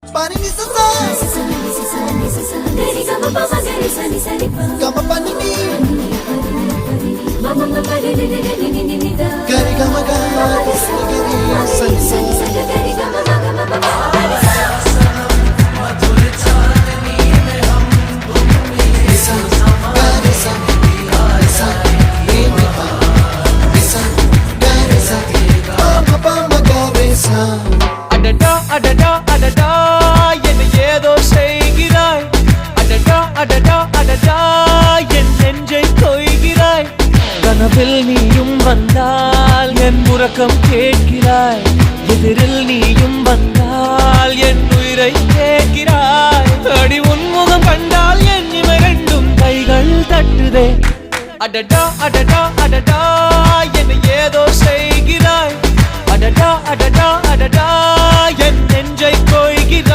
Pani sa sa Gama pani ni Gari gama ga Sani sa அடடா அடடா அடடா என்ன ஏதோ செய்கிறாய் அடடா அடடா அடடா என் நெஞ்சை கொய்கிறாய் கனவில் நீயும் வந்தால் என் உறக்கம் கேட்கிறாய் எதிரில் நீயும் வந்தால் என் உயிரை கேட்கிறாய் அடி உன்முகம் கண்டால் என் இமை ரெண்டும் கைகள் தட்டுதே அடடா அடடா அடடா என்ன ஏதோ செய்கிறாய் அடடா அடடா அடடா என் நெஞ்சை கொய்கிறாய்